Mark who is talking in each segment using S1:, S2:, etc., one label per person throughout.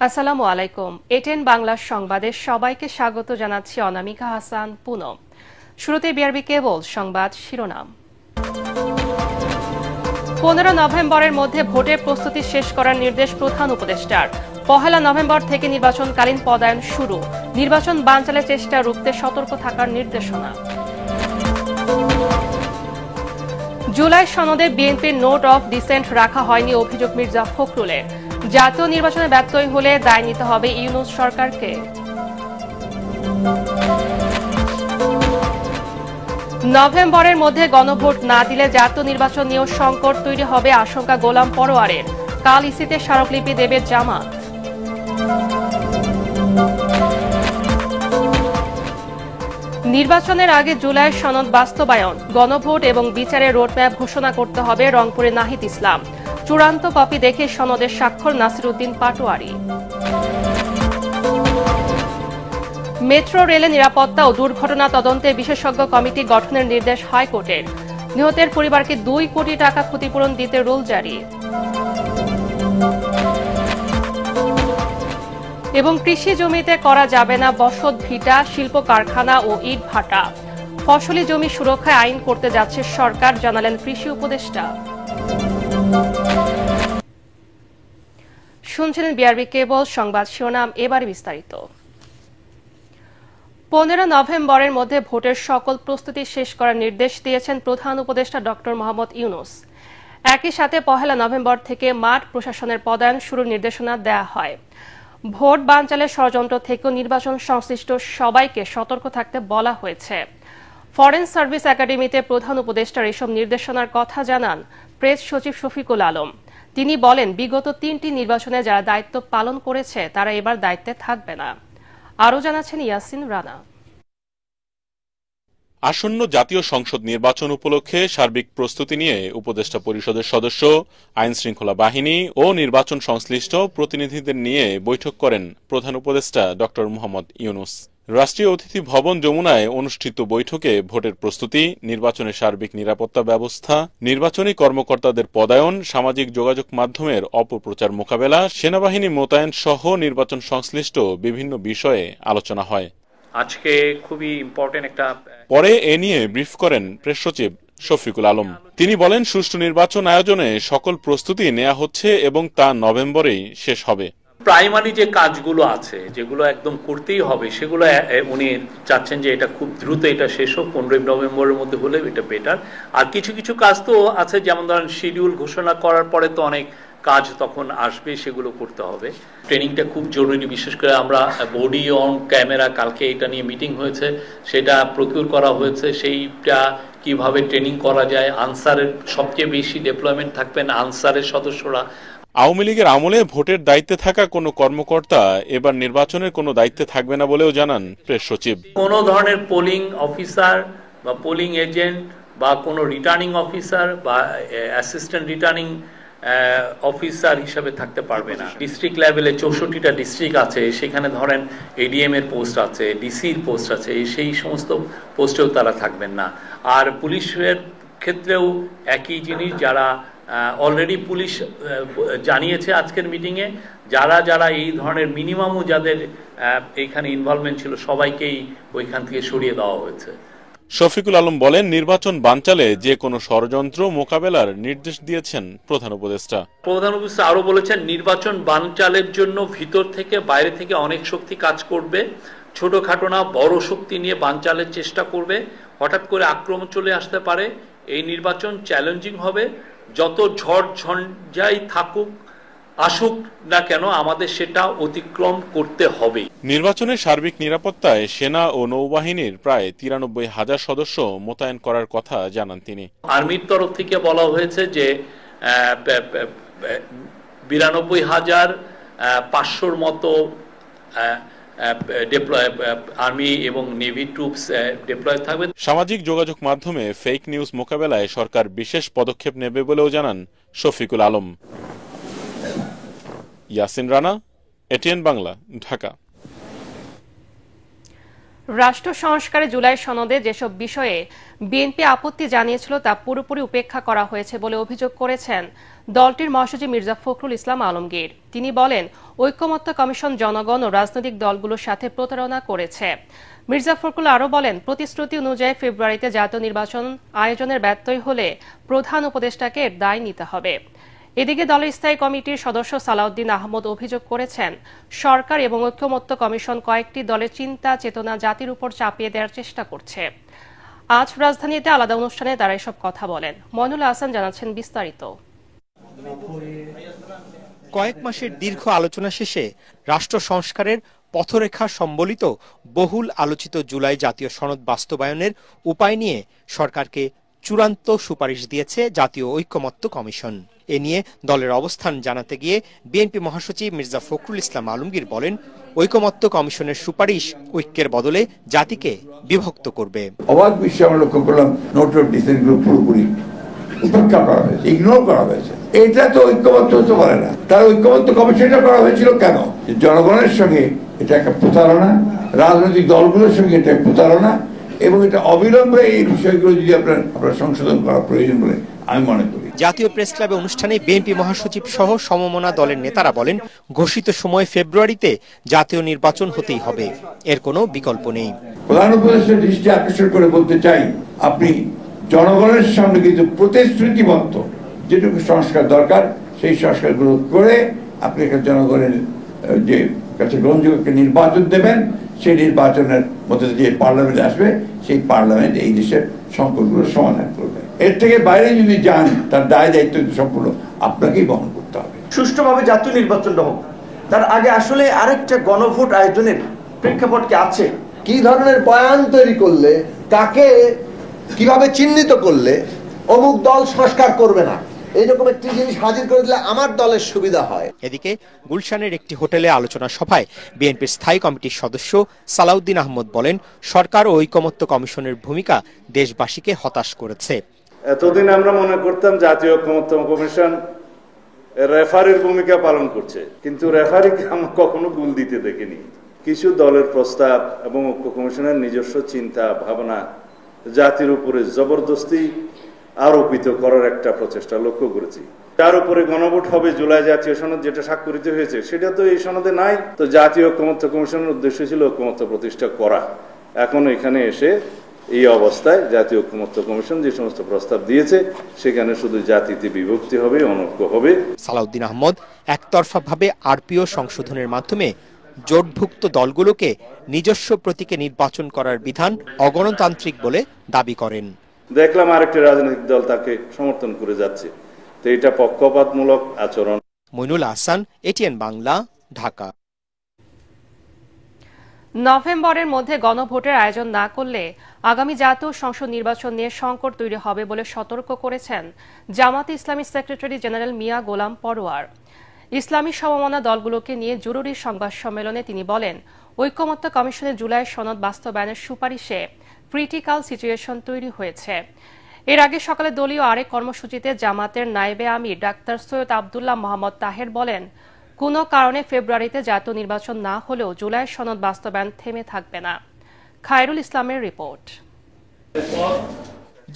S1: আসসালামু আলাইকুম। এটেন বাংলার সংবাদে সবাইকে স্বাগত জানাচ্ছি অনামিকা হাসান পুনম। শুরুতে বিআরবি কেবল সংবাদ শিরোনাম। 15 নভেম্বরের মধ্যে ভোটের প্রস্তুতি শেষ করার নির্দেশ প্রধান উপদেষ্টার। 1 নভেম্বর থেকে নির্বাচনকালীন পদায়ন শুরু। নির্বাচন বানচালের চেষ্টা রুখতে সতর্ক থাকার নির্দেশনা। জুলাই সনদে বিএনপির নোট অফ ডিসেন্ট রাখা হয়নি অভিযোগ মির্জা ফখরুলের। জাতীয় নির্বাচনে ব্যত্যয় হলে দায় নিতে হবে ইউনূস সরকারকে। নভেম্বরের মধ্যে গণভোট না দিলে জাতীয় নির্বাচন নিয়েও সংকট তৈরি হবে আশঙ্কা গোলাম পরোয়ারের। কাল ইসিতে স্মারকলিপি দেবে জামাত। নির্বাচনের আগে জুলাই সনদ বাস্তবায়ন, গণভোট এবং বিচারের রোডম্যাপ ঘোষণা করতে হবে রংপুরে নাহিদ ইসলাম। চূড়ান্ত কপি দেখে সনদের স্বাক্ষর নাসিরউদ্দিন পাটোয়ারি। মেট্রো রেলে নিরাপত্তা ও দুর্ঘটনা তদন্তে বিশেষজ্ঞ কমিটি গঠনের নির্দেশ হাইকোর্টের। নিহতের পরিবারকে 2 কোটি টাকা ক্ষতিপূরণ দিতে রুল জারি। এবং কৃষি জমিতে করা যাবে না বসত ভিটা, শিল্প কারখানা ও ইট ভাটা। ফসলি জমি সুরক্ষায় আইন করতে যাচ্ছে সরকার, জানালেন কৃষি উপদেষ্টা। শুনছিলেন বিআরবি কেবল সংবাদ শিরোনাম, এবারে বিস্তারিত। 15 নভেম্বরের মধ্যে ভোটের সকল প্রস্তুতি শেষ করার নির্দেশ দিয়েছেন প্রধান উপদেষ্টা ডক্টর মোহাম্মদ ইউনূস। একই সাথে 1 নভেম্বর থেকে মাঠ প্রশাসনের পদায়ন শুরুর নির্দেশনা দেয়া হয়। ভোট বানচালের ষড়যন্ত্র থেকেও নির্বাচন সংশ্লিষ্ট সবাইকে সতর্ক থাকতে বলা হয়েছে। ফরেন সার্ভিস একাডেমিতে প্রধান উপদেষ্টার এসব নির্দেশনার কথা জানান প্রেস সচিব শফিকুল আলম। তিনি বলেন, বিগত 3টি নির্বাচনে যারা দায়িত্ব পালন করেছে তারা এবার দায়িত্বে থাকবে না। আরও জানাচ্ছেন ইয়াসিন রানা।
S2: আসন্ন জাতীয় সংসদ নির্বাচন উপলক্ষে সার্বিক প্রস্তুতি নিয়ে উপদেষ্টা পরিষদের সদস্য, আইন শৃঙ্খলা বাহিনী ও নির্বাচন সংশ্লিষ্ট প্রতিনিধিদের নিয়ে বৈঠক করেন প্রধান উপদেষ্টা ডক্টর মোহাম্মদ ইউনূস। রাষ্ট্রীয় অতিথি ভবন যমুনায় অনুষ্ঠিত বৈঠকে ভোটের প্রস্তুতি, নির্বাচনের সার্বিক নিরাপত্তা ব্যবস্থা, নির্বাচনী কর্মকর্তাদের পদায়ন, সামাজিক যোগাযোগ মাধ্যমের অপপ্রচার মোকাবেলা, সেনাবাহিনী মোতায়েন সহ নির্বাচন সংশ্লিষ্ট বিভিন্ন বিষয়ে আলোচনা হয়।
S3: আজকে খুবই ইম্পর্টেন্ট একটা
S2: পরে এ নিয়ে ব্রিফ করেন প্রেস সচিব শফিকুল আলম। তিনি বলেন, সুষ্ঠু নির্বাচন আয়োজনে সকল প্রস্তুতি নেওয়া হচ্ছে এবং তা নভেম্বরেই শেষ হবে।
S3: প্রাইমারি যে কাজগুলো আছে যেগুলো একদম করতেই হবে সেগুলো উনি চাচ্ছেন যে এটা খুব দ্রুত এটা শেষ হোক, 15 নভেম্বরের মধ্যে হলে এটা বেটার। আর কিছু কিছু কাজ তো আছে, যেমন ধরেন শিডিউল ঘোষণা করার পরে তো অনেক কাজ তখন আসবে, সেগুলো করতে হবে। ট্রেনিংটা খুব জরুরি, বিশেষ করে আমরা বডি অন ক্যামেরা, কালকে এটা নিয়ে মিটিং হয়েছে, সেটা প্রকিউর করা হয়েছে। সেইটা কিভাবে ট্রেনিং করা যায়, আনসারের সবচেয়ে বেশি ডেপ্লয়মেন্ট থাকবেন আনসারের সদস্যরা।
S2: আওয়ামী লীগের আমলে ভোটের দায়িত্বে থাকা কোনো কর্মকর্তা এবার নির্বাচনের কোনো দায়িত্বে থাকবে না বলেও জানান প্রেস সচিব।
S3: কোনো ধরনের পোলিং অফিসার বা পোলিং এজেন্ট বা কোনো রিটার্নিং অফিসার বা অ্যাসিস্ট্যান্ট রিটার্নিং অফিসার হিসাবে থাকতে পারবে না। ডিস্ট্রিক্ট লেভেলে 64টা ডিস্ট্রিক্ট আছে, সেখানে ধরেন এডিএম এর পোস্ট আছে, ডিসির পোস্ট আছে, সেই সমস্ত পোস্টেও তারা থাকবেন না। আর পুলিশের ক্ষেত্রেও একই জিনিস, যারা অলরেডি পুলিশ জানিয়েছে আজকের মিটিংয়ে, যারা যারা এই ধরনের মিনিমামও যাদের এইখানে ইনভলভমেন্ট ছিল সবাইকেই ওইখান থেকে সরিয়ে দেওয়া হয়েছে।
S2: শফিকুল আলম বলেন, নির্বাচন বানচালে যে কোনো ষড়যন্ত্র মোকাবেলার নির্দেশ দিয়েছেন প্রধান উপদেষ্টা।
S3: প্রধান উপদেষ্টা আরো বলেছেন, নির্বাচন বানচালের জন্য ভিতর থেকে বাইরে থেকে অনেক শক্তি কাজ করবে। ছোটখাটো না বড় শক্তি নিয়ে বানচালের চেষ্টা করবে। হঠাৎ করে আক্রমণ চলে আসতে পারে। এই নির্বাচন চ্যালেঞ্জিং হবে। যত ঝড় ঝঞ্ঝাই থাকুক আসুক না কেন, আমাদের সেটা অতিক্রম করতে হবে।
S2: নির্বাচনের সার্বিক নিরাপত্তায় সেনা ও নৌবাহিনীর প্রায় 93,000 সদস্য মোতায়েন করার কথা জানান তিনি।
S3: আর্মির তরফ থেকে বলা হয়েছে যে 92,500 মতো আর্মি এবং নেভি ট্রুপস ডিপ্লয় থাকবে।
S2: সামাজিক যোগাযোগ মাধ্যমে ফেক নিউজ মোকাবেলায় সরকার বিশেষ পদক্ষেপ নেবে বলেও জানান শফিকুল আলম। ইয়াসিন রানা, এটিএন বাংলা, ঢাকা।
S1: রাষ্ট্র সংস্কারে জুলাই সনদে যেসব বিষয়ে বিএনপি আপত্তি জানিয়েছিল তা পুরোপুরি উপেক্ষা করা হয়েছে বলে অভিযোগ করেছেন দলটির মহাসচিব মির্জা ফখরুল ইসলাম আলমগীর। তিনি বলেন, ঐকমত্য কমিশন জনগণ ও রাজনৈতিক দলগুলোর সাথে প্রতারণা করেছে। মির্জা ফখরুল আরও বলেন, প্রতিশ্রুতি অনুযায়ী ফেব্রুয়ারিতে জাতীয় নির্বাচন আয়োজনের ব্যত্যয় হলে প্রধান উপদেষ্টাকে এর দায় নিতে হবে। এদিকে দলের স্থায়ী কমিটির সদস্য সালাউদ্দিন আহমদ অভিযোগ করেছেন, সরকার এবং ঐকমত্য কমিশন কয়েকটি দলের চিন্তা চেতনা জাতির উপর চাপিয়ে দেওয়ার চেষ্টা করছে। আজ রাজধানীতে আলাদা অনুষ্ঠানে তারা এসব কথা বলেন। মইনুল হাসান জানাচ্ছেন বিস্তারিত।
S4: কয়েক মাসের দীর্ঘ আলোচনা শেষে রাষ্ট্র সংস্কারের পথরেখা সম্বলিত বহুল আলোচিত জুলাই জাতীয় সনদ বাস্তবায়নের উপায় নিয়ে সরকারকে চূড়ান্ত সুপারিশ দিয়েছে জাতীয় ঐকমত্য কমিশন। এ নিয়ে দলের অবস্থান জানাতে গিয়ে বিএনপি মহাসচিব মির্জা ফখরুল ইসলাম আলমগীর বলেন, ঐকমত্য কমিশনের সুপারিশ ঐক্যের বদলে জাতিকে বিভক্ত করবে।
S5: অবাক বিষয় আমরা লক্ষ্য করলাম, নোট অফ ডিসেন্টগুলো পুরোপুরি উপেক্ষা করা হয়েছে, ইগনোর করা হয়েছে। এটা তো ঐক্যমত্য হতে পারে না। তার ঐক্যমত্য কমিশনটা করা হয়েছিল কেন? জনগণের সঙ্গে এটা একটা প্রতারণা, রাজনৈতিক দলগুলোর সঙ্গে এটা প্রতারণা, এবং এটা অবিলম্বে এই বিষয়গুলো যদি আপনার সংশোধন করা প্রয়োজন বলে আমি মনে করি।
S4: জাতীয় প্রেস ক্লাবে অনুষ্ঠানে বিএনপি মহাসচিব সহ সমমনা দলের নেতারা বলেন, ঘোষিত সময় ফেব্রুয়ারিতে জাতীয় নির্বাচন হতেই হবে, এর কোনো বিকল্প নেই।
S5: প্রধান উপদেষ্টার দৃষ্টি আকর্ষণ করে বলতে চাই, আপনি জনগণের সামনে কিন্তু প্রতিশ্রুতিবদ্ধ যেটুকু সংস্কার দরকার সেই সংস্কারগুলো করে আপনি একটা জনগণের যে কাছে গ্রহণযোগ্য নির্বাচন দেবেন, সেই নির্বাচনের মধ্যে যে পার্লামেন্ট আসবে সেই পার্লামেন্ট এই দেশের সংকটগুলো সমাধান করবে। এর থেকে বাইরে যদি যান তার দায় দায়িত্ব সম্পূর্ণ আপনাকেই বহন করতে হবে।
S6: সুষ্ঠুভাবে জাতীয় নির্বাচনটা হোক, তার আগে আসলে আরেকটা গণভোট আয়োজনের প্রেক্ষাপট কি আছে?
S7: কি ধরনের বয়ান তৈরি করলে, কাকে কিভাবে চিহ্নিত করলে অমুক দল সংস্কার করবে না, এইরকম একটি জিনিস হাজির করে দিলে আমার দলের সুবিধা হয়।
S4: এদিকে গুলশানের একটি হোটেলে আলোচনা সভায় বিএনপির স্থায়ী কমিটির সদস্য সালাউদ্দিন আহমদ বলেন, সরকার ও ঐকমত্য কমিশনের ভূমিকা দেশবাসীকে হতাশ করেছে।
S8: এতদিন আমরা মনে করতাম জাতীয় ঐকমত্য কমিশন রেফারির ভূমিকা পালন করছে, কিন্তু রেফারিকে আমরা কখনো গুল দিতে দেখিনি। কিছু দলের প্রস্তাব এবং ঐক্য কমিশনের নিজস্ব চিন্তা ভাবনা জাতির উপরে জবরদস্তি আরোপিত করার একটা প্রচেষ্টা লক্ষ্য করেছি। তার উপরে গণভোট হবে জুলাই জাতীয় সনদ যেটা স্বাক্ষরিত হয়েছে, সেটা তো এই সনদে নাই। তো জাতীয় ঐকমত্য কমিশনের উদ্দেশ্য ছিল ঐকমত্য প্রতিষ্ঠা করা। এখন এখানে এসে এই অবস্থায় জাতীয় ঐকমত্য কমিশন যে সমস্ত প্রস্তাব দিয়েছে সেখানে শুধু জাতিতে বিভক্তি হবে, অনৈক্য হবে।
S4: সালাউদ্দিন আহমদ একতরফাভাবে আরপিও সংশোধনের মাধ্যমে জোটভুক্ত দলগুলোকে নিজস্ব প্রতীকে নির্বাচন করার বিধান অগণতান্ত্রিক বলে দাবি করেন।
S8: দেখলাম আরেকটি রাজনৈতিক দল তাকে সমর্থন করে যাচ্ছে, তো এটা পক্ষপাতমূলক আচরণ।
S4: মইনুল হাসান, এটিএন বাংলা, ঢাকা।
S1: নভেম্বরের মধ্যে গণভোটের আয়োজন না করলে আগামী জাতীয় সংসদ নির্বাচন নিয়ে সংকট তৈরি হবে বলে সতর্ক করেছেন জামাতে ইসলামী সেক্রেটারি জেনারেল মিয়া গোলাম পরোয়ার। ইসলামী সমমনা দলগুলোকে নিয়ে জরুরি সংবাদ সম্মেলনে তিনি বলেন, ঐকমত্য কমিশনের জুলাই সনদ বাস্তবায়নের সুপারিশে ক্রিটিক্যাল সিচুয়েশন তৈরি হয়েছে। এর আগে সকালে দলীয় আরেক কর্মসূচিতে জামাতের নায়েবে আমির ডাক্তার সৈয়দ আব্দুল্লাহ মোহাম্মদ তাহের বলেন, কোনো কারণে ফেব্রুয়ারিতে জাতীয় নির্বাচন না হলেও জুলাই সনদ বাস্তবায়ন থেমে থাকবে না। খায়রুল ইসলামের রিপোর্ট।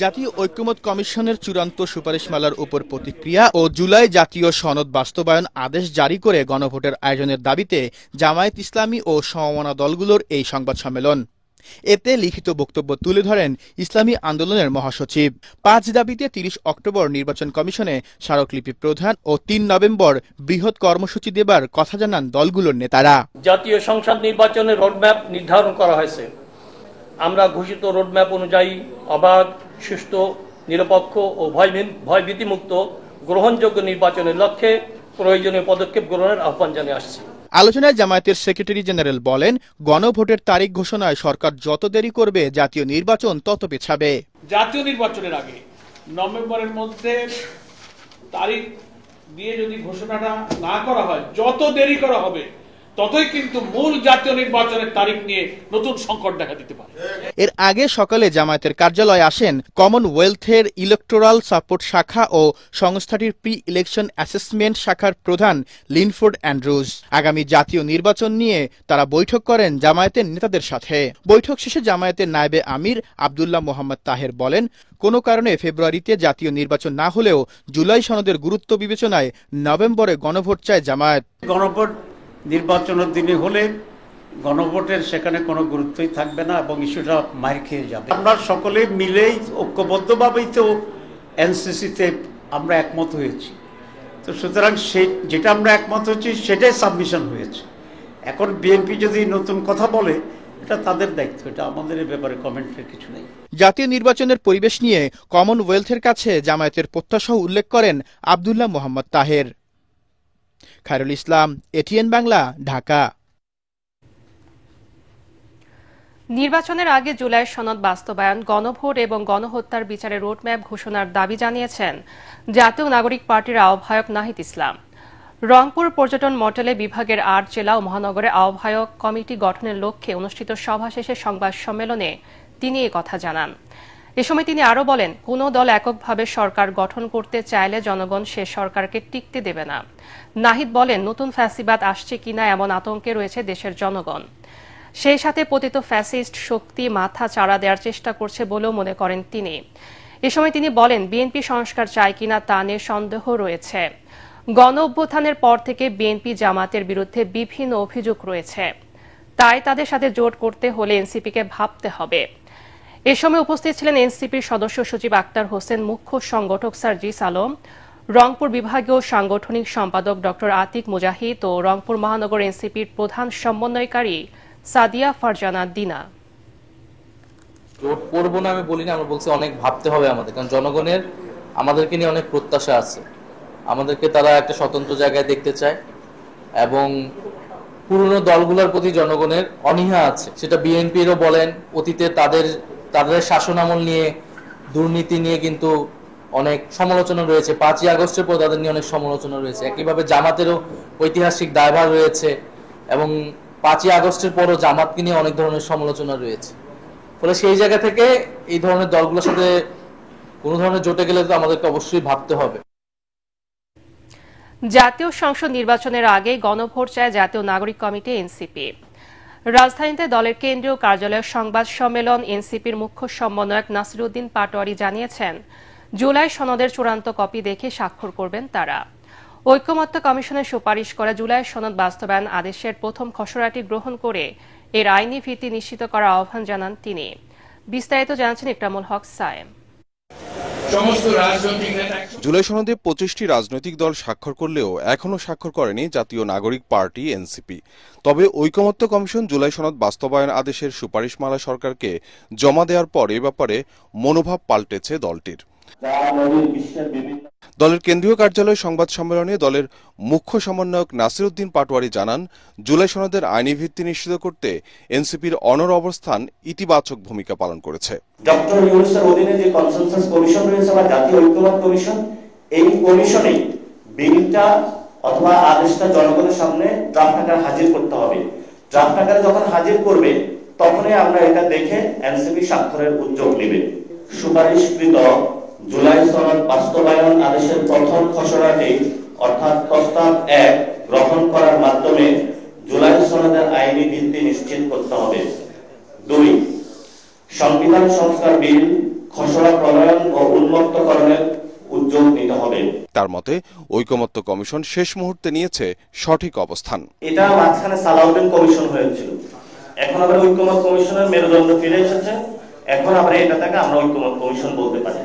S9: জাতীয় ঐকমত্য কমিশনের চূড়ান্ত সুপারিশমালার উপর প্রতিক্রিয়া ও জুলাই জাতীয় সনদ বাস্তবায়ন আদেশ জারি করে গণভোটের আয়োজনের দাবিতে জামায়াত ইসলামী ও সমমনা দলগুলোর এই সংবাদ সম্মেলন। এতে লিখিত বক্তব্য তুলে ধরেন ইসলামী আন্দোলনের মহাসচিব। ৫ দাবিতে ৩০ অক্টোবর নির্বাচন কমিশনে স্মারকলিপি প্রদান ও ৩ নভেম্বর বৃহৎ কর্মসূচি দেবার কথা জানান দলগুলোর নেতারা।
S10: জাতীয় সংসদ নির্বাচনের রোডম্যাপ নির্ধারণ করা হয়েছে। আমরা ঘোষিত রোডম্যাপ অনুযায়ী অবাধ, সুষ্ঠু, নিরপেক্ষ ও ভয়ভীতিমুক্ত গ্রহণযোগ্য নির্বাচনের লক্ষ্যে প্রয়োজনীয় পদক্ষেপ গ্রহণের আহ্বান জানিয়ে আসছি।
S9: আলোচনায় জামায়াতের সেক্রেটারি জেনারেল বলেন, গণভোটের তারিখ ঘোষণায় সরকার যত দেরি করবে জাতীয় নির্বাচন তত পেছাবে।
S11: জাতীয় নির্বাচনের আগে নভেম্বরের মধ্যে তারিখ দিয়ে যদি ঘোষণাটা না করা হয়, যত দেরি করা হবে ততই কিন্তু মূল জাতীয় নির্বাচনের তারিখ নিয়ে নতুন সংকট দেখা দিতে পারে।
S9: এর আগে সকালে জামায়াতের কার্যালয়ে আসেন কমনওয়েলথের ইলেকটোরাল সাপোর্ট শাখা ও সংস্থাটির প্রি ইলেকশন অ্যাসেসমেন্ট শাখার প্রধান লিনফোর্ড অ্যান্ড্রুজ। আগামী জাতীয় নির্বাচন নিয়ে তারা বৈঠক করেন জামায়াতের নেতাদের সাথে। বৈঠক শেষে জামায়াতের নায়েবে আমির আব্দুল্লাহ মোহাম্মদ তাহের বলেন, কোনো কারণে ফেব্রুয়ারিতে জাতীয় নির্বাচন না হলেও জুলাই সনদের গুরুত্ব বিবেচনায় নভেম্বরে গণভোট চায় জামায়াত।
S12: গণভোট নির্বাচনের দিনে হলে গণভোটের সেখানে কোনো গুরুত্বই থাকবে না এবং ইস্যুটা মার খেয়ে যাবে। আমরা সকলে মিলেই ঐক্যবদ্ধভাবেই তো এনসিসিতে আমরা একমত হয়েছি, তো সুতরাং যেটা আমরা একমত হয়েছি সেটাই সাবমিশন হয়েছে। এখন বিএনপি যদি নতুন কথা বলে এটা তাদের দায়িত্ব, এটা আমাদের এই ব্যাপারে কমেন্টের কিছু নেই।
S9: জাতীয় নির্বাচনের পরিবেশ নিয়ে কমনওয়েলথের কাছে জামায়াতের প্রত্যাশাও উল্লেখ করেন আব্দুল্লাহ মোহাম্মদ তাহের। খায়রুল ইসলাম, এটিএন বাংলা, ঢাকা।
S1: নির্বাচনের আগে জুলাই সনদ বাস্তবায়ন, গণভোট এবং গণহত্যার বিচারে রোডম্যাপ ঘোষণার দাবি জানিয়েছেন জাতীয় নাগরিক পার্টির আহ্বায়ক নাহিদ ইসলাম। রংপুর পর্যটন মডেলে বিভাগের ৮ জেলা ও মহানগরে আহ্বায়ক কমিটি গঠনের লক্ষ্যে অনুষ্ঠিত সভা শেষে সংবাদ সম্মেলনে তিনি এ কথা জানান। এ সময় তিনি আরও বলেন, কোনো দল এককভাবে সরকার গঠন করতে চাইলে জনগণ সে সরকারকে টিকতে দেবে না। নাহিদ বলেন, নতুন ফ্যাসিবাদ আসছে কিনা এমন আতঙ্কে রয়েছে দেশের জনগণ। সেই সাথে পতিত ফ্যাসিস্ট শক্তি মাথা চাড়া দেওয়ার চেষ্টা করছে বলেও মনে করেন তিনি। এ সময় তিনি বলেন, বিএনপি সংস্কার চায় কিনা তা নিয়ে সন্দেহ রয়েছে। গণ অভ্যুত্থানের পর থেকে বিএনপি জামাতের বিরুদ্ধে বিভিন্ন অভিযোগ রয়েছে, তাই তাদের সাথে জোট করতে হলে এনসিপিকে ভাবতে হবে। এ সময় উপস্থিত ছিলেন এনসিপির সদস্য সচিব আক্তার হোসেন, মুখ্য সংগঠক সার্জিস আলম, রংপুর বিভাগীয় সাংগঠনিক সম্পাদক ডক্টর আতিক মুজাহিদ ও রংপুর মহানগর এনসিপির প্রধান সমন্বয়কারী সাদিয়া ফারজানা দিনা।
S13: জোট করবো না আমি বলি না, আমরা বলছি অনেক ভাবতে হবে আমাদের, কারণ জনগণের আমাদেরকে নিয়ে অনেক প্রত্যাশা আছে। আমাদেরকে তারা একটা স্বতন্ত্র জায়গায় দেখতে চায় এবং পুরনো দলগুলোর প্রতি জনগণের অনীহা আছে। সেটা বিএনপিরও বলেন, অতীতে তাদের শাসনামল নিয়ে দুর্নীতি নিয়ে কিন্তু অনেক সমালোচনা রয়েছে। 5ই আগস্টের পর তাদের নিয়ে অনেক সমালোচনা রয়েছে। একইভাবে জামাতেরও ঐতিহাসিক দায়ভার রয়েছে এবং 5ই আগস্টের পরও জামাতকে নিয়ে অনেক ধরনের সমালোচনা রয়েছে। ফলে সেই জায়গা থেকে এই ধরনের দলগুলোর সাথে কোনো ধরনের জোটে গেলে তো আমাদেরকে অবশ্যই ভাবতে হবে।
S1: জাতীয় সংসদ নির্বাচনের আগে গণভোট চায় জাতীয় নাগরিক কমিটি এনসিপি। রাজধানীতে দলের কেন্দ্রীয় কার্যালয়ের সংবাদ সম্মেলন এনসিপির মুখ্য সমন্বয়ক নাসিরউদ্দিন পাটোয়ারি জানিয়েছেন, জুলাই সনদের চূড়ান্ত কপি দেখে স্বাক্ষর করবেন তারা। ঐকমত্য কমিশনের সুপারিশ করা জুলাই সনদ বাস্তবায়ন আদেশের প্রথম খসড়াটি গ্রহণ করে এর আইনি ভিত্তি নিশ্চিত করার আহ্বান জানান তিনি। বিস্তারিত জানাচ্ছেন ইকরামুল হক সায়েম।
S14: জুলাই সনদে 25টি রাজনৈতিক দল স্বাক্ষর করলেও এখনও স্বাক্ষর করেনি জাতীয় নাগরিক পার্টি এনসিপি। তবে ঐকমত্য কমিশন জুলাই সনদ বাস্তবায়ন আদেশের সুপারিশমালা সরকারকে জমা দেওয়ার পর এ ব্যাপারে মনোভাব পাল্টেছে দলটির। দলের কেন্দ্রীয় কার্যালয় সংবাদ সম্মেলনে দলের মুখ্য সমন্বয়ক নাসিরউদ্দিন পাটোয়ারি জানান, জুলাই সনদের আইনি ভিত্তি নিশ্চিত করতে এনসিপির অনড় অবস্থান ইতিবাচক ভূমিকা পালন করেছে।
S15: ডক্টর ইউনূসের অধীনে যে কনসেনসাস কমিশন রয়েছে বা জাতীয় ঐক্যমত্য কমিশন, এই কমিশনেই বিলটা অথবা আদেশটা জনগণের সামনে ড্রাফট আকারে হাজির করতে হবে। ড্রাফট আকারে যখন হাজির করবে তখনই আমরা এটা দেখে এনসিপি স্বাক্ষরের উদ্যোগ নেবে। সুপারিশকৃত জুলাই সনদ বাস্তবায়ন আদেশের প্রথম খসড়াটি অর্থাৎ প্রস্তাব 1 গ্রহণ করার মাধ্যমে জুলাই সনদের আইনি ভিত্তি নিশ্চিত করতে হবে। 2 সংবিধান সংস্কার বিল খসড়া প্রণয়ন ও উন্মুক্তকরণের উদ্যোগ নিতে হবে।
S14: তার মতে ঐকমত্য কমিশন শেষ মুহূর্তে নিয়েছে সঠিক অবস্থান।
S15: এটা মাঝখানে সালাউদ্দিন কমিশন হয়েছিল, এখন আবার ঐকমত্য কমিশনের মেরুদণ্ড ফিরে এসেছে, এখন আবার এটাকে আমরা ঐকমত্য কমিশন বলতে পারি।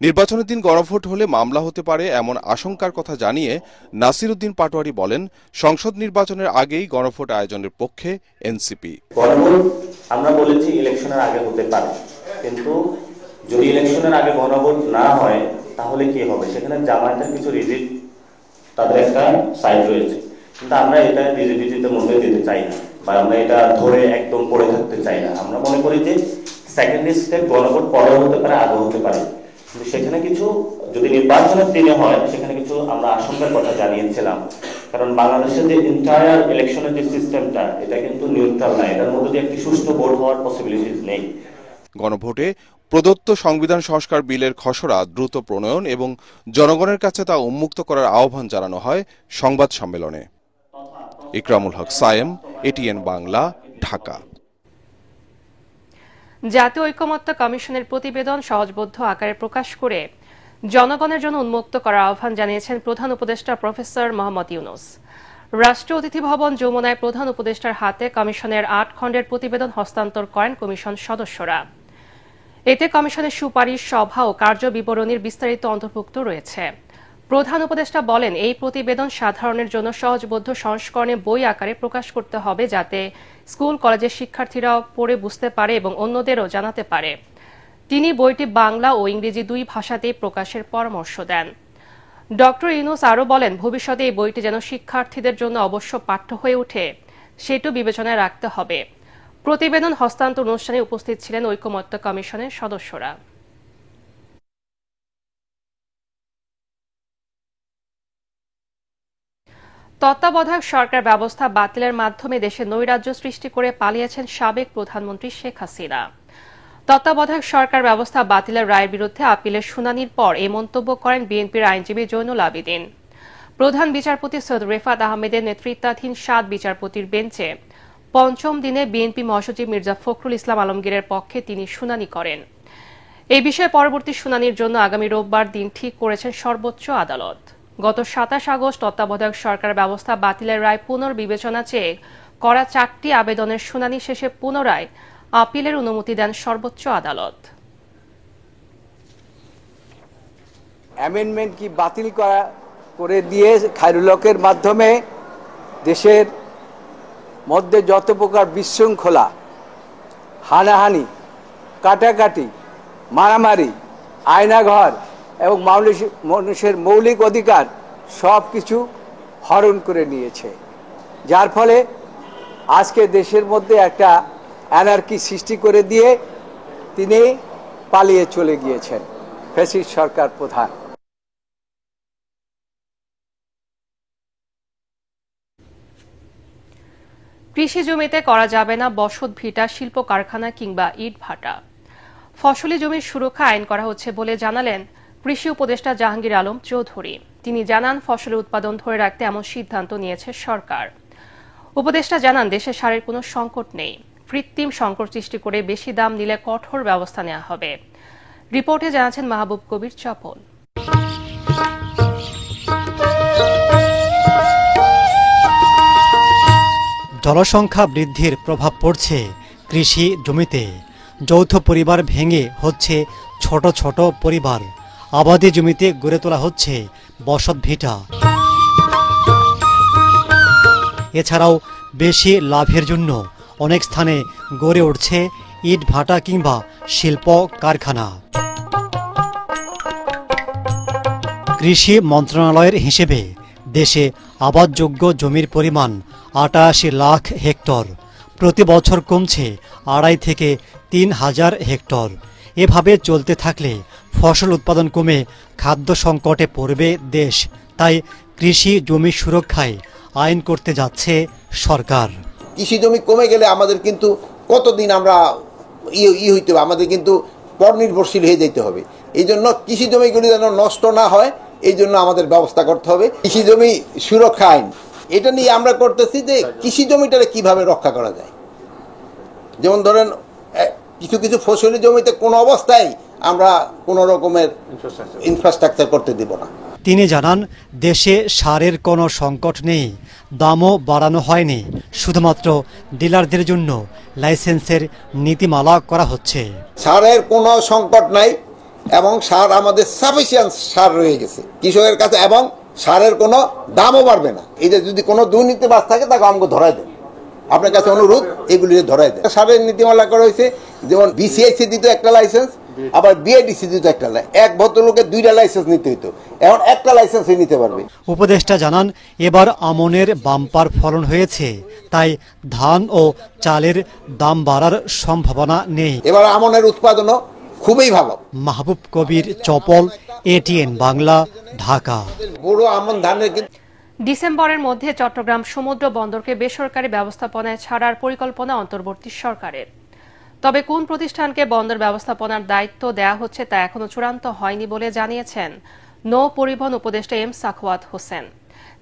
S14: নির্বাচনের দিন গণভোট হলে মামলা হতে পারে এমন আশঙ্কার কথা জানিয়ে নাসিরউদ্দিন পাটোয়ারি বলেন, সংসদ নির্বাচনের আগেই গণভোট আয়োজনের পক্ষে এনসিপি।
S15: গণভোট আমরা বলেছি ইলেকশনের আগে হতে পারে, কিন্তু যদি ইলেকশনের আগে গণভোট না হয় তাহলে কি হবে? সেখানে জামায়াতের কিছু রিজিড তাদের একটা সাইড রয়েছে, কিন্তু আমরা এটা রিজিডিটির মধ্যে যেতে চাই না বা আমরা এটা ধরে একদম পড়ে থাকতে চাই না। আমরা মনে করি যে সেকেন্ড স্টেপ গণভোট পরে হতে পারে, আগে হতে পারে, কিন্তু সেখানে কিছু যদি নির্বাচনের দিনে হয় সেখানে কিছু আমরা আশঙ্কার কথা জানিয়েছিলাম। কারণ বাংলাদেশের যে এন্টায়ার ইলেকশনের যে সিস্টেমটা এটা কিন্তু নিউট্রাল না, এটার মধ্যে একটি সুষ্ঠু ভোট হওয়ার পসিবিলিটিস নেই।
S14: গণভোটে প্রদত্ত সংবিধান সংস্কার বিলের খসড়া দ্রুত প্রণয়ন এবং জনগণের কাছে তা উন্মুক্ত করার আহ্বান জানানো হয় সংবাদ সম্মেলনে। ইকরামুল হক সায়েম, এটিএন বাংলা, ঢাকা।
S1: জাতীয় ঐকমত্য কমিশনের প্রতিবেদন সহজবোধ্য আকারে প্রকাশ করে জনগণের জন্য উন্মুক্ত করার আহ্বান জানিয়েছেন প্রধান উপদেষ্টা প্রফেসর মোহাম্মদ ইউনূস। রাষ্ট্রীয় অতিথি ভবন যমুনায় প্রধান উপদেষ্টার হাতে কমিশনের ৮ খণ্ডের প্রতিবেদন হস্তান্তর করেন কমিশন সদস্যরা। এতে কমিশনের সুপারিশ, সভা ও কার্য বিবরণীর বিস্তারিত অন্তর্ভুক্ত রয়েছে। প্রধান উপদেষ্টা বলেন, এই প্রতিবেদন সাধারণের জন্য সহজবোধ্য সংস্করণে বই আকারে প্রকাশ করতে হবে, যাতে স্কুল কলেজের শিক্ষার্থীরাও পড়ে বুঝতে পারে এবং অন্যদেরও জানাতে পারে। তিনি বইটি বাংলা ও ইংরেজি 2 ভাষাতেই প্রকাশের পরামর্শ দেন। ডক্টর ইউনূস আরও বলেন, ভবিষ্যতে এই বইটি যেন শিক্ষার্থীদের জন্য অবশ্য পাঠ্য হয়ে ওঠে সেটিও বিবেচনায় রাখতে হবে। প্রতিবেদন হস্তান্তর অনুষ্ঠানে উপস্থিত ছিলেন ঐকমত্য কমিশনের সদস্যরা। তত্ত্বাবধায়ক সরকার ব্যবস্থা বাতিলের মাধ্যমে দেশে নৈরাজ্য সৃষ্টি করে পালিয়েছেন সাবেক প্রধানমন্ত্রী শেখ হাসিনা। তত্ত্বাবধায়ক সরকার ব্যবস্থা বাতিলের রায়ের বিরুদ্ধে আপিলের শুনানির পর এই মন্তব্য করেন বিএনপির আইনজীবী জৈনুল আবেদিন। প্রধান বিচারপতি সৈয়দ রেফাত আহমেদের নেতৃত্বাধীন 7 বিচারপতির বেঞ্চে পঞ্চম দিনে বিএনপি মহাসচিব মির্জা ফখরুল ইসলাম আলমগীরের পক্ষে তিনি শুনানি করেন। এই বিষয়ে পরবর্তী শুনানির জন্য আগামী রোববার দিন ঠিক করেছেন সর্বোচ্চ আদালত। গত 27 আগস্ট তত্ত্বাবধায়ক সরকার ব্যবস্থা বাতিলের রায় পুনর্বিবেচনা চেয়ে করা 4টি আবেদনের শুনানি শেষে পুনরায় আপিলের অনুমতি দেন সর্বোচ্চ আদালত।
S16: অ্যামেন্ডমেন্ট কি বাতিল করে দিয়ে খায়রুল হকের মাধ্যমে দেশের মধ্যে যত প্রকার বিশৃঙ্খলা, হানাহানি, কাটাকাটি, মারামারি, আয়নাঘর এবং মানুষের মৌলিক অধিকার সব কিছু হরণ করে নিয়েছে, যার ফলে আজকে দেশের মধ্যে একটা অ্যানার্কি সৃষ্টি করে দিয়ে তিনি পালিয়ে চলে গিয়েছেন ফ্যাসিস্ট সরকার প্রধান।
S1: কৃষি জমিতে করা যাবে না বসত ভিটা, শিল্প কারখানা কিংবা ইট ভাটা। ফসলি জমির সুরক্ষা আইন করা হচ্ছে বলে জানালেন কৃষি উপদেষ্টা জাহাঙ্গীর আলম চৌধুরী। তিনি জানান, ফসলের উৎপাদন ধরে রাখতে এমন সিদ্ধান্ত নিয়েছে সরকার। উপদেষ্টা জানান, দেশে সারের কোনো সংকট নেই। কৃত্রিম সংকট সৃষ্টি করে বেশি দাম নিলে কঠোর ব্যবস্থা নেওয়া হবে। রিপোর্টে জানাচ্ছেন মাহবুব কবির চপল।
S17: জনসংখ্যা বৃদ্ধির প্রভাব পড়ছে কৃষি জমিতে। যৌথ পরিবার ভেঙে হচ্ছে ছোট ছোট পরিবার। আবাদি জমিতে গড়ে তোলা হচ্ছে বসত ভিটা। এছাড়াও বেশি লাভের জন্য অনেক স্থানে গড়ে উঠছে ইট ভাটা কিংবা শিল্প কারখানা। কৃষি মন্ত্রণালয়ের হিসেবে দেশে আবাদযোগ্য জমির পরিমাণ ৮৮ লাখ হেক্টর। প্রতি বছর কমছে ২.৫ থেকে ৩,০০০ হেক্টর। এভাবে চলতে থাকলে ফসল উৎপাদন কমে খাদ্য সংকটে পড়বে দেশ। তাই কৃষি জমি সুরক্ষায় আইন করতে যাচ্ছে সরকার।
S7: কৃষি জমি কমে গেলে আমাদের কিন্তু কতদিন আমরা হইতে হবে, আমাদের কিন্তু পর নির্ভরশীল হয়ে যেতে হবে। এই জন্য কৃষি জমিগুলি যেন নষ্ট না হয়, এই জন্য আমাদের ব্যবস্থা করতে হবে। কৃষি জমি সুরক্ষা আইন, এটা নিয়ে আমরা করতেছি যে কৃষি জমিটারে কিভাবে রক্ষা করা যায়। যেমন ধরেন কিছু কিছু ফসলি জমিতে কোনো অবস্থায় আমরা কোনো রকমের ইনফ্রাস্ট্রাকচার করতে দিব না।
S17: তিনি জানান, দেশে সারের কোনো সংকট নেই, দামও বাড়ানো হয়নি। শুধুমাত্র ডিলারদের জন্য লাইসেন্সের নীতিমালা করা হচ্ছে।
S7: সারের কোনো সংকট নাই এবং সার আমাদের সাফিসিয়েন্ট সার রয়ে গেছে কৃষকের কাছে, এবং সারের কোনো দামও বাড়বে না। এই যে যদি কোনো দুর্নীতিবাজ থাকে তাকে আমাকে ধরাই দেন, আপনার কাছে অনুরোধ এগুলি ধরাই দেন। সারের নীতিমালা করা হয়েছে, যেমন বিসিআইসি দিত একটা লাইসেন্স, আবার বিআইডিসি দিত একটা। এক ভদ্রলোকের 2টা লাইসেন্স নিতে হইতো, এখন একটা লাইসেন্সই নিতে পারবে।
S17: উপদেষ্টা জানান, এবার আমনের বাম্পার ফলন হয়েছে, তাই ধান ও চালের দাম বাড়ার সম্ভাবনা নেই।
S7: এবার আমনের উৎপাদনও খুবই ভালো।
S17: মাহবুব কবির চপল, এটিএন বাংলা, ঢাকা।
S7: বড় আমন ধানের
S1: ডিসেম্বরের মধ্যে চট্টগ্রাম সমুদ্র বন্দরকে বেসরকারি ব্যবস্থাপনায় ছাড়ার পরিকল্পনা অন্তর্বর্তী সরকারের। তবে কোন প্রতিষ্ঠানকে বন্দর ব্যবস্থাপনার দায়িত্ব দেয়া হচ্ছে তা এখনো চূড়ান্ত হয়নি বলে জানিয়েছেন নৌ পরিবহন উপদেষ্টা এম সাখাওয়াত হোসেন।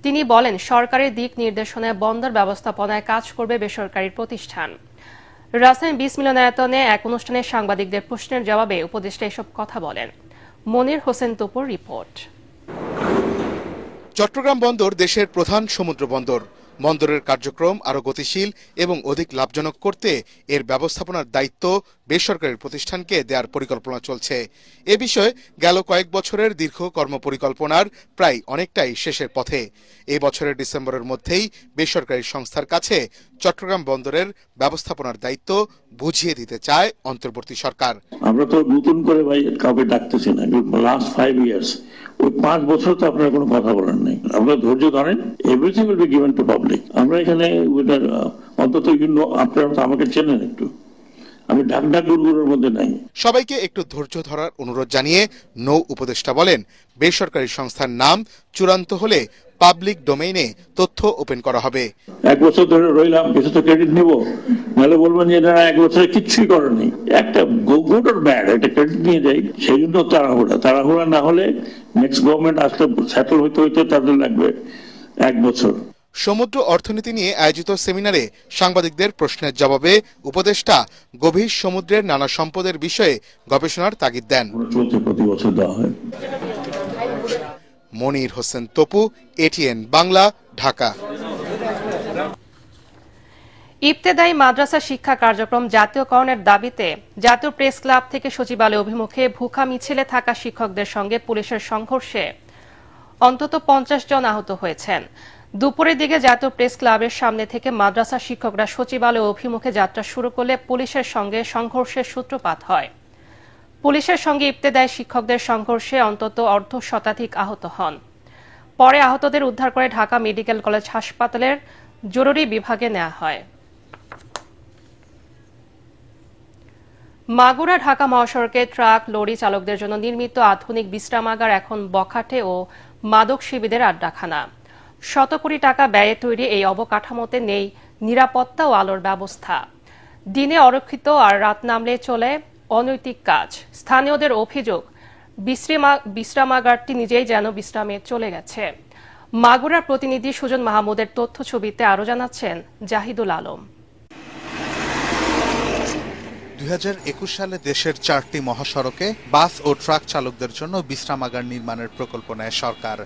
S1: তিনি বলেন, সরকারের দিক নির্দেশনায় বন্দর ব্যবস্থাপনায় কাজ করবে বেসরকারি প্রতিষ্ঠান। রাজধানী 20 মিলনায়তনে এক অনুষ্ঠানে সাংবাদিকদের প্রশ্নের জবাবে উপদেষ্টা এসব কথা বলেন। মনির হোসেন তপুর রিপোর্ট।
S18: চট্টগ্রাম বন্দর দেশের প্রধান সমুদ্র বন্দর। বন্দরের কার্যক্রম আরও গতিশীল এবং অধিক লাভজনক করতে এর ব্যবস্থাপনার দায়িত্ব বেসরকারি প্রতিষ্ঠানকে দেওয়ার পরিকল্পনা চলছে। এ বিষয়ে গেল কয়েক বছরের দীর্ঘ কর্মপরিকল্পনার প্রায় অনেকটাই শেষের পথে। এই বছরের ডিসেম্বরের মধ্যেই বেসরকারি সংস্থার কাছে চট্টগ্রাম বন্দরের ব্যবস্থাপনার দায়িত্ব বুঝিয়ে দিতে চায় অন্তর্বর্তী সরকার।
S19: আমরা তো নতুন করে ভাই কাউকে ডাকতেছি না। লাস্ট 5 ইয়ার্স, ওই 5 বছর তো আপনারা কোনো কথা বলেন নাই। আপনারা ধৈর্য ধরেন, everything will be given to public. আমরা এখানে অন্তত আপনারা তো আমাকে চেনেন একটু, আমি ডাক গুড়গুড়ের মধ্যে নাই।
S18: সবাইকে একটু ধৈর্য ধরার অনুরোধ জানিয়ে নৌ উপদেষ্টা বলেন, বেসরকারি সংস্থার নাম চূড়ান্ত হলে পাবলিক ডোমেইনে তথ্য ওপেন করা হবে।
S19: 1 বছর ধরে রইলাম, কিছু তো ক্রেডিট নিব, নাহলে বলবেন যে না 1 বছরে কিচ্ছুই করেনি। একটা গুড অর ব্যাড একটা ক্রেডিট নিয়ে যাই, সেই জন্য তাড়াহুড়া না হলে নেক্সট গভর্নমেন্ট আসলে সেটেল হইতে তাদের লাগবে 1 বছর।
S18: সমুদ্র অর্থনীতি নিয়ে আয়োজিত সেমিনারে সাংবাদিকদের প্রশ্নের জবাবে উপদেষ্টা গভীর সমুদ্রের নানা সম্পদের বিষয়ে গবেষণার তাগিদ দেন।
S19: প্রতি বছর দেওয়া হয়।
S18: মনির হোসেন তপু, এটিএন বাংলা, ঢাকা।
S1: ইবতেদায়ী মাদ্রাসা শিক্ষা কার্যক্রম জাতীয়করণের দাবিতে জাতীয় প্রেস ক্লাব থেকে সচিবালয় অভিমুখে ভুখা মিছিলে থাকা শিক্ষকদের সঙ্গে পুলিশের সংঘর্ষে অন্তত 50 জন আহত হয়েছেন। দুপুরের দিকে জাতীয় প্রেস ক্লাবের সামনে থেকে মাদ্রাসা শিক্ষকরা সচিবালয় অভিমুখে যাত্রা শুরু করলে পুলিশের সঙ্গে সংঘর্ষের সূত্রপাত হয়। পুলিশের সঙ্গে ইবতেদায়ী শিক্ষকদের সংঘর্ষে অন্তত 1/2 শতাধিক আহত হন। পরে আহতদের উদ্ধার করে ঢাকা মেডিকেল কলেজ হাসপাতালের জরুরি বিভাগে নেওয়া হয়। মাগুরা ঢাকা মহাসড়কে ট্রাক লরি চালকদের জন্য নির্মিত আধুনিক বিশ্রামাগার এখন বখাটে ও মাদক শিবিরের আড্ডাখানা। শত কোটি টাকা ব্যয়ে তৈরি এই অবকাঠামোতে নেই নিরাপত্তা ও আলোর ব্যবস্থা। দিনে অরক্ষিত আর রাত নামলে চলে অনৈতিক কাজ। স্থানীয়দের অভিযোগ, বিশ্রামাগারটি নিজেই যেন বিশ্রামে চলে গেছে। মাগুরার প্রতিনিধি সুজন মাহমুদের তথ্য ছবিতে আরো জানাচ্ছেন জাহিদুল আলম।
S20: 2021 সালে দেশের 4টি মহাসড়কে বাস ও ট্রাক চালকদের জন্য বিশ্রামাগার নির্মাণের প্রকল্প নেয় সরকার।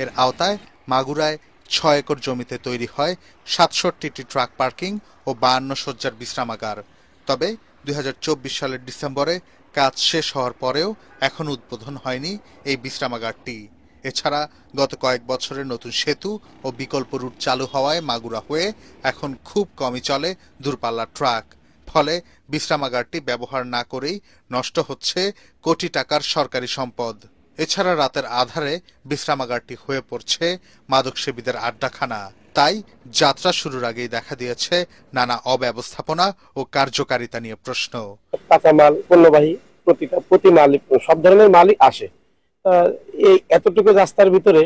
S20: এর আওতায় মাগুরায় 6 একর জমিতে তৈরি হয় 67টি ট্রাক পার্কিং ও 52 শয্যার বিশ্রামাগার। তবে 2024 সালের ডিসেম্বরে কাজ শেষ হওয়ার পরেও এখন উদ্বোধন হয়নি এই বিশ্রামাগারটি। এছাড়া গত কয়েক বছরে নতুন সেতু ও বিকল্প রুট চালু হওয়ায় মাগুরা হয়ে এখন খুব কমই চলে দূরপাল্লার ট্রাক। ফলে বিশ্রামাগারটি ব্যবহার না করেই নষ্ট হচ্ছে কোটি টাকার সরকারি সম্পদ। এছাড়া রাতের আধারে বিশ্রামাগারটি হয়ে পড়ছে মাদকসেবীদের আড্ডাখানা। তাই যাত্রা শুরুর আগেই দেখা দিয়েছে নানা অব্যবস্থাপনা ও কার্যকারিতা নিয়ে প্রশ্ন।
S21: কাঁচামাল, পণ্যবাহী প্রতি মালিক সব ধরনের মালিক আসে। এই এতটুকু রাস্তার ভিতরে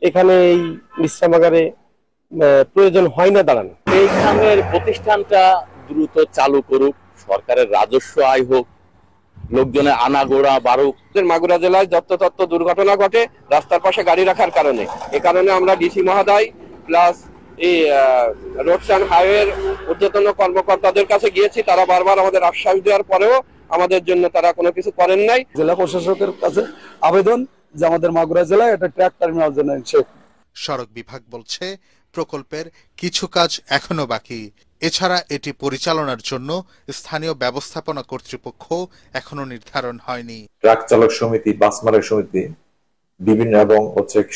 S21: এখানে এই বিশ্রামাগারে প্রয়োজন হয় না দাঁড়ানো।
S22: এইখানের প্রতিষ্ঠানটা দ্রুত চালু করুক, সরকারের রাজস্ব আয় হোক, লোকজনের আনাগোড়া বাড়ুক।
S23: মাগুরা জেলায় যত্রতত্র দুর্ঘটনা ঘটে রাস্তার পাশে গাড়ি রাখার কারণে। এ কারণে আমরা ডিসি মহোদয় প্লাস এই রোডস অ্যান্ড হাইওয়ের ঊর্ধ্বতন কর্মকর্তাদের কাছে গিয়েছি। তারা বারবার আমাদের আশ্বাস দেওয়ার পরেও আমাদের জন্য তারা কোনো কিছু করেন নাই।
S24: জেলা প্রশাসকের কাছে আবেদন যে আমাদের মাগুরা জেলায় একটা ট্রাক টার্মিনাল জন্য।
S20: সড়ক বিভাগ বলছে প্রকল্পের কিছু কাজ এখনো বাকি। এছাড়া এটি পরিচালনার জন্য স্থানীয় ব্যবস্থাপনা কর্তৃপক্ষ এখনো নির্ধারণ হয়নি।
S25: ট্রাক চালক সমিতি, বাস মালিক সমিতি বিভিন্ন এবং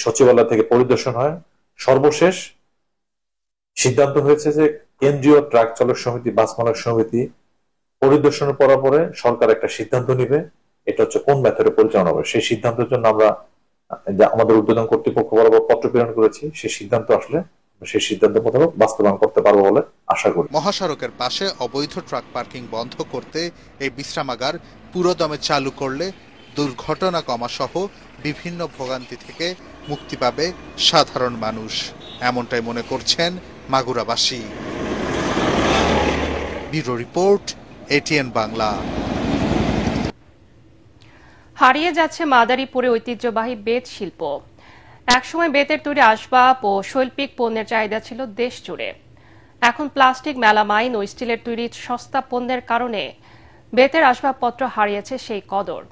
S25: সচিবালয় থেকে পরিদর্শন হয়। সর্বশেষ সিদ্ধান্ত হয়েছে যে কেন্দ্রীয় ট্রাক চালক সমিতি, বাস মালিক সমিতি পরিদর্শনের পরে সরকার একটা সিদ্ধান্ত নিবে, এটা হচ্ছে কোন মেথডে পরিচালনা হবে। সেই সিদ্ধান্তের জন্য আমরা আমাদের ঊর্ধ্বতন কর্তৃপক্ষ বরাবর পত্র প্রেরণ করেছি। সেই সিদ্ধান্ত আসলে সেই সিদ্ধান্ত মোতাবেক বাস্তবায়ন করতে পারবো বলে আশা করি।
S20: মহাসড়কের পাশে অবৈধ ট্রাক পার্কিং বন্ধ করতে এই বিশ্রামাগার পুরোদমে চালু করলে দুর্ঘটনা কমা সহ বিভিন্ন ভোগান্তি থেকে মুক্তি পাবে সাধারণ মানুষ।
S18: এমনটাই মনে করছেন মাগুরাবাসী। Bureau report, ATN Bangla.
S1: হারিয়ে যাচ্ছে মাদারীপুরে ঐতিহ্যবাহী বেত শিল্প। একসময় বেতের তৈরি আসবাব ও শৈল্পিক পণ্যের চাহিদা ছিল দেশ জুড়ে। এখন প্লাস্টিক, মেলামাইন ও স্টিলের তৈরি সস্তা পণ্যের কারণে বেতের আসবাবপত্র হারিয়েছে সেই কদর।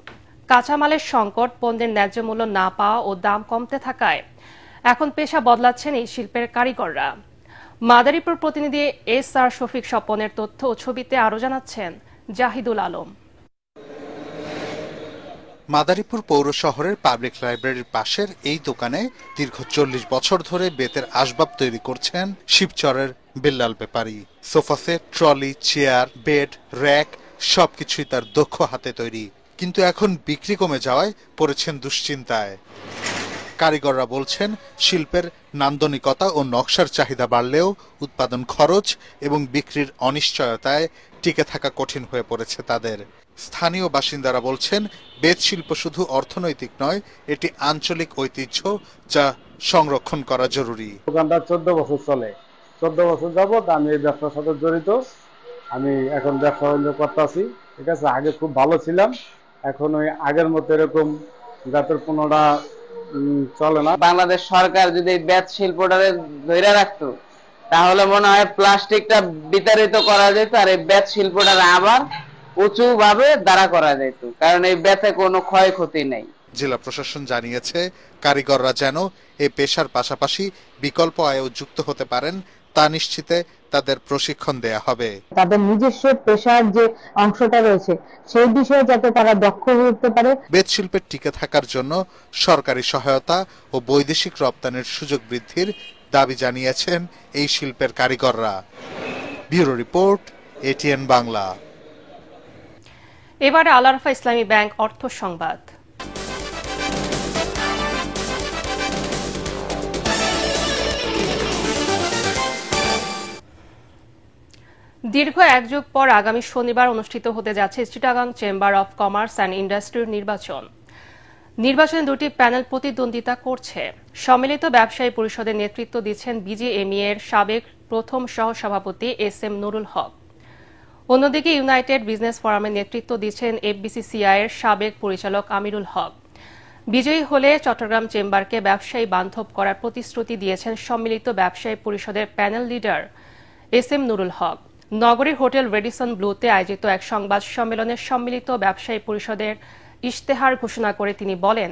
S1: কাঁচামালের সংকট, পণ্যের ন্যায্য মূল্য না পাওয়া ও দাম কমতে থাকায় এখন পেশা বদলাচ্ছেন এই শিল্পের কারিগররা। মাদারীপুর প্রতিনিধি SR শফিক স্বপনের তথ্য ও ছবিতে আরো জানাচ্ছেন জাহিদুল আলম।
S18: মাদারীপুর পৌর শহরের পাবলিক লাইব্রেরির পাশের এই দোকানে দীর্ঘ 40 বছর ধরে বেতের আসবাব তৈরি করছেন শিবচরের Billal Bepari. Sofa set, trolley, chair, bed, rack সবকিছুই তার দক্ষ হাতে তৈরি। কিন্তু এখন বিক্রি কমে যাওয়ায় পড়েছেন দুশ্চিন্তায়। কারিগররা বলছেন, শিল্পের নান্দনিকতা ও নকশার চাহিদা বাড়লেও উৎপাদন খরচ এবং বিক্রির অনিশ্চয়তায় টিকে থাকা কঠিন হয়ে পড়েছে তাদের। স্থানীয় বাসিন্দারা বলছেন, বেত শিল্প শুধু অর্থনৈতিক নয়, এটি আঞ্চলিক ঐতিহ্য যা সংরক্ষণ করা জরুরি।
S2: দোকানটা 14 বছর চলে। 14 বছর যাবত আমি এই ব্যবসার সাথে জড়িত। আমি এখন ব্যবসা বাণিজ্য করতেছি, ঠিক আছে। আগে খুব ভালো ছিলাম, এখন ওই আগের মতো এরকম জাতের পণ্যটা চলে না।
S3: বাংলাদেশ সরকার যদি বেত শিল্পটাকে ধরে রাখতো তাহলে মনে হয় প্লাস্টিকটা বিতাড়িত করা যেত আর এই বেত শিল্পটা আবার উঁচু ভাবে দাঁড়া করা যেত, কারণ এই বেতে কোনো ক্ষয়ক্ষতি নেই।
S18: জেলা প্রশাসন জানিয়েছে, কারিগররা যেন এই পেশার পাশাপাশি বিকল্প আয়েও যুক্ত হতে পারেন তা নিশ্চিতে তাদের প্রশিক্ষণ দেয়া হবে।
S5: তাদের নিজস্ব পেশার যে অংশটা রয়েছে সেই বিষয়ে যাতে তারা দক্ষ হয়ে উঠতে পারে।
S18: বেত শিল্পের টিকে থাকার জন্য সরকারি সহায়তা ও বৈদেশিক রপ্তানির সুযোগ বৃদ্ধির দাবি জানিয়েছেন এই শিল্পের কারিগররা। Bureau report, ATN Bangla.
S1: এবারে আল আরাফা ইসলামী ব্যাংক অর্থ সংবাদ। দীর্ঘ এক যুগ পর আগামী শনিবার অনুষ্ঠিত হতে যাচ্ছে Chittagong chamber of commerce and ইন্ডাস্ট্রির নির্বাচন। নির্বাচনে দুটি প্যানেল প্রতিদ্বন্দ্বিতা করছে। সম্মিলিত ব্যবসায়ী পরিষদের নেতৃত্ব দিচ্ছেন বিজিএমইএ এর সাবেক প্রথম সহসভাপতি SM নুরুল হক। অন্যদিকে ইউনাইটেড বিজনেস ফোরামের নেতৃত্ব দিচ্ছেন FBCCI এর সাবেক পরিচালক আমিরুল হক। বিজয়ী হলে চট্টগ্রাম চেম্বারকে ব্যবসায়ী বান্ধব করার প্রতিশ্রুতি দিয়েছেন সম্মিলিত ব্যবসায়ী পরিষদের প্যানেল লিডার SM নুরুল হক। নগরীর হোটেল রেডিসন ব্লুতে আয়োজিত এক সংবাদ সম্মেলনে সম্মিলিত ব্যবসায়ী পরিষদের ইশতেহার ঘোষণা করে তিনি বলেন,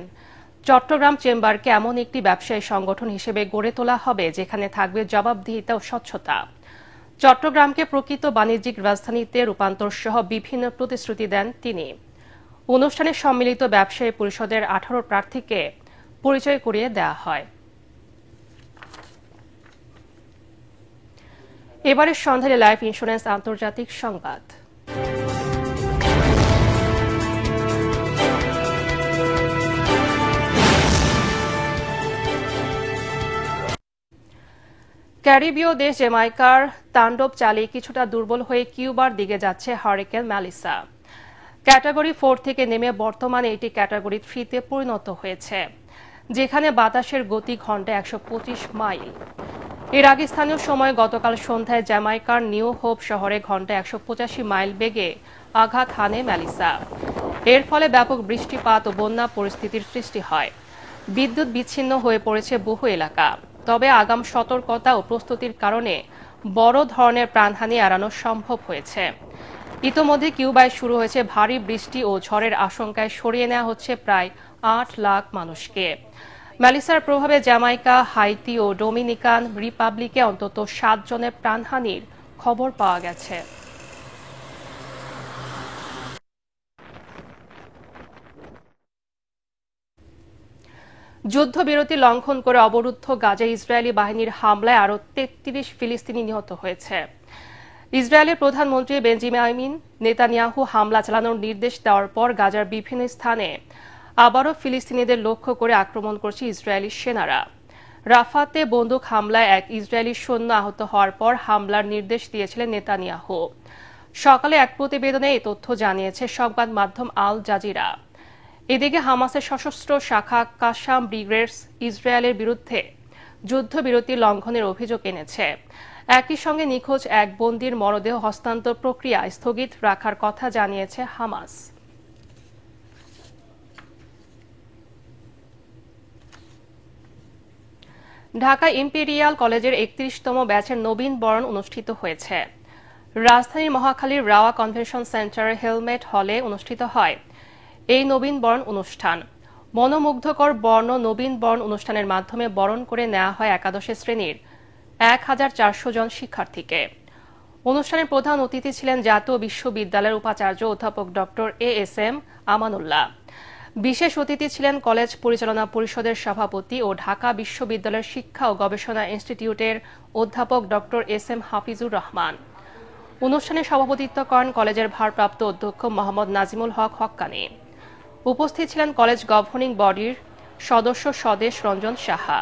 S1: চট্টগ্রাম চেম্বারকে এমন একটি ব্যবসায়ী সংগঠন হিসেবে গড়ে তোলা হবে যেখানে থাকবে জবাবদিহিতা ও স্বচ্ছতা। চট্টগ্রামকে প্রকৃত বাণিজ্যিক রাজধানীতে রূপান্তর সহ বিভিন্ন প্রতিশ্রুতি দেন তিনি। অনুষ্ঠানে সম্মিলিত ব্যবসায়ী পরিষদের 18 প্রার্থীকে পরিচয় করিয়ে দেওয়া হয়। এবারের সন্ধ্যায় লাইফ ইন্স্যুরেন্স আন্তর্জাতিক সংবাদ। ক্যারিবীয় দেশ জ্যামাইকার তাণ্ডব চালিয়ে কিছুটা দুর্বল হয়ে কিউবার দিকে যাচ্ছে হারিকেন মেলিসা। ক্যাটাগরি 4 থেকে নেমে বর্তমানে এটি ক্যাটাগরি 3-তে পরিণত হয়েছে, যেখানে বাতাসের গতি ঘন্টায় 125 মাইল। এর আগে স্থানীয় সময় গতকাল সন্ধ্যায় জ্যামাইকার নিউ হোপ শহরে ঘন্টায় 185 মাইল বেগে আঘাত হানে মেলিসা। এর ফলে ব্যাপক বৃষ্টিপাত ও বন্যা পরিস্থিতির সৃষ্টি হয়। বিদ্যুৎ বিচ্ছিন্ন হয়ে পড়েছে বহু এলাকা। তবে আগাম সতর্কতা ও প্রস্তুতির কারণে বড় ধরনের প্রাণহানি এড়ানো সম্ভব হয়েছে। ইতোমধ্যে কিউবায় শুরু হয়েছে ভারী বৃষ্টি ও ঝড়ের আশঙ্কায় সরিয়ে নেওয়া হচ্ছে প্রায় 8 লাখ মানুষকে। মেলিসার প্রভাবে জ্যামাইকা, হাইতি ও ডোমিনিকান রিপাবলিকে অন্তত 7 জনের প্রাণহানির খবর পাওয়া গেছে। যুদ্ধবিরতি লঙ্ঘন করে অবরুদ্ধ গাজায় ইসরায়েলি বাহিনীর হামলায় আরও 33 ফিলিস্তিনি নিহত হয়েছে। ইসরায়েলের প্রধানমন্ত্রী বেঞ্জামিন নেতানিয়াহু হামলা চালানোর নির্দেশ দেওয়ার পর গাজার বিভিন্ন স্থানে আবারও ফিলিস্তিনিদের লক্ষ্য করে আক্রমণ করছে ইসরায়েলি সেনারা। রাফাতে বন্দুক হামলায় এক ইসরায়েলি সৈন্য আহত হওয়ার পর হামলার নির্দেশ দিয়েছিলেন নেতানিয়াহু। সকালে এক প্রতিবেদনে এই তথ্য জানিয়েছে সংবাদ মাধ্যম আল জাজিরা। এদিকে হামাসের সশস্ত্র শাখা কাসাম ব্রিগেডস ইসরায়েলের বিরুদ্ধে যুদ্ধবিরতি লঙ্ঘনের অভিযোগ এনেছে। একই সঙ্গে নিখোঁজ এক বন্দীর মরদেহ হস্তান্তর প্রক্রিয়া স্থগিত রাখার কথা জানিয়েছে হামাস। ঢাকা ইম্পেরিয়াল কলেজের ৩১তম ব্যাচের নবীন বরণ অনুষ্ঠিত হয়েছে। রাজধানীর মহাখালীর রাওয়া কনভেনশন সেন্টারের হেলমেট হলে অনুষ্ঠিত হয় এই নবীন বরণ অনুষ্ঠান। মনোমুগ্ধকর বর্ণ নবীন বরণ অনুষ্ঠানের মাধ্যমে বরণ করে নেওয়া হয় একাদশ শ্রেণীর ১,৪০০ জন শিক্ষার্থীকে। অনুষ্ঠানের প্রধান অতিথি ছিলেন জাতীয় বিশ্ববিদ্যালয়ের উপাচার্য অধ্যাপক ডক্টর এএসএম আমানুল্লাহ। বিশেষ অতিথি ছিলেন কলেজ পরিচালনা পরিষদের সভাপতি ও ঢাকা বিশ্ববিদ্যালয়ের শিক্ষা ও গবেষণা ইনস্টিটিউটের অধ্যাপক ডক্টর এস.এম. হাফিজুর রহমান। অনুষ্ঠানে সভাপতিত্ব করেন কলেজের ভারপ্রাপ্ত অধ্যক্ষ মোহাম্মদ নাজিমুল হক হক্কানী। উপস্থিত ছিলেন কলেজ গভর্নিং বডির সদস্য স্বদেশ রঞ্জন সাহা,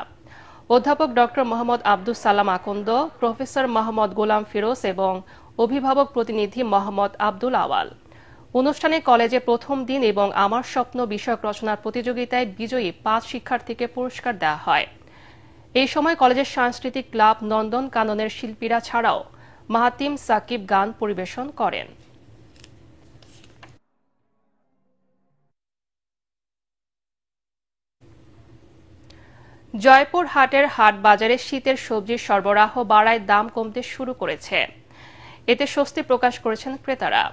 S1: অধ্যাপক ডক্টর মোহাম্মদ আব্দুস সালাম আকন্দ, প্রফেসর মোহাম্মদ গোলাম ফিরোজ এবং অভিভাবক প্রতিনিধি মোহাম্মদ আব্দুল আওয়াল। অনুষ্ঠানে কলেজে প্রথম দিন এবং আমার স্বপ্ন বিষয়ক রচনার প্রতিযোগিতায় বিজয়ী ৫ শিক্ষার্থীকে পুরস্কার দেওয়া হয়। এই সময় কলেজের সাংস্কৃতিক ক্লাব নন্দন কাননের শিল্পীরা ছাড়াও মাহাতিম সাকিব গান পরিবেশন করেন। জয়পুরহাটের হাট বাজারে শীতের সবজির সরবরাহ বাড়ায় দাম কমতে শুরু করেছে। এতে স্বস্তি প্রকাশ করেছেন ক্রেতারা।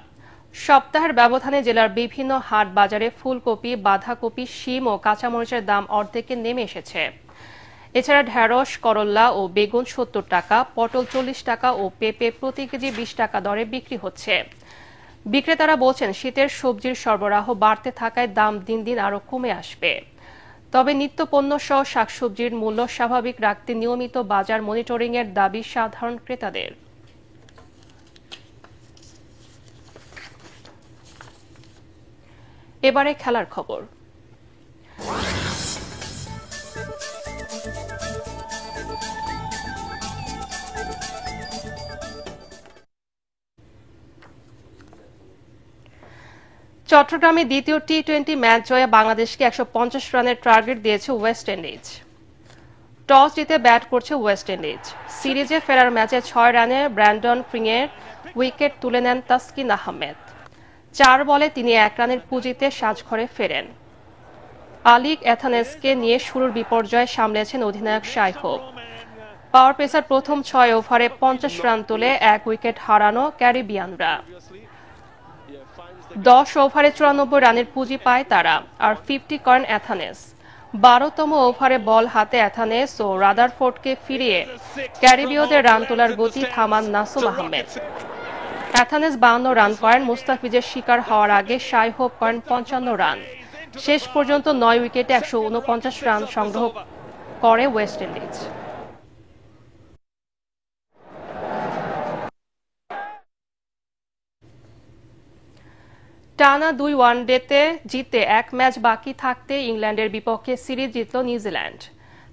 S1: সপ্তাহের ব্যবধানে জেলার বিভিন্ন হাট বাজারে ফুলকপি, বাঁধাকপি, শিম ও কাঁচামরিচের দাম অর্ধেকে নেমে এসেছে। এছাড়া ঢেঁড়স, করল্লা ও বেগুন ৭০ টাকা, পটল ৪০ টাকা ও পেঁপে প্রতি কেজি ২০ টাকা দরে বিক্রি হচ্ছে। বিক্রেতারা বলছেন শীতের সবজির সরবরাহ বাড়তে থাকায় দাম দিন দিন আরও কমে আসবে। তবে নিত্য পণ্য সহ শাকসবজির মূল্য স্বাভাবিক রাখতে নিয়মিত বাজার মনিটরিং এর দাবি সাধারণ ক্রেতাদের। এবারে খেলার খবর। চট্টগ্রামে দ্বিতীয় টি-20 ম্যাচ জয়ে বাংলাদেশকে ১৫০ রানের টার্গেট দিয়েছে ওয়েস্ট ইন্ডিজ। টস জিতে ব্যাট করছে ওয়েস্ট ইন্ডিজ। সিরিজে ফেরার ম্যাচে ৬ রানে ব্র্যান্ডন ফ্রিংয়ের উইকেট তুলে নেন তাসকিন আহমেদ। ৪ বলে তিনি ১ রানের পুঁজিতে সাজঘরে ফেরেন। আলিক এথানেসকে নিয়ে শুরুর বিপর্যয় সামলেছেন অধিনায়ক শাই হোপ। পাওয়ার পেসার প্রথম ৬ ওভারে ৫০ রান তুলে ১ উইকেট হারানো ক্যারিবিয়ানরা। ১০ ওভারে ৯৪ রানের পুঁজি পায় তারা, আর 50 করেন এথানেস। ১২তম ওভারে বল হাতে এথানেস ও রাদারফোর্ডকে ফিরিয়ে ক্যারিবীয়দের রান তোলার গতি থামান নাসুম আহমেদ। এথানেস ৫২ রান করেন। মুস্তাফিজের শিকার হওয়ার আগে শাই হোপ করেন ৫৫ রান। শেষ পর্যন্ত ৯ উইকেটে ১৪৯ রান সংগ্রহ করে ওয়েস্ট ইন্ডিজ। টানা ২ ওয়ানডেতে জিতে ১ ম্যাচ বাকি থাকতে ইংল্যান্ডের বিপক্ষে সিরিজ জিতল নিউজিল্যান্ড।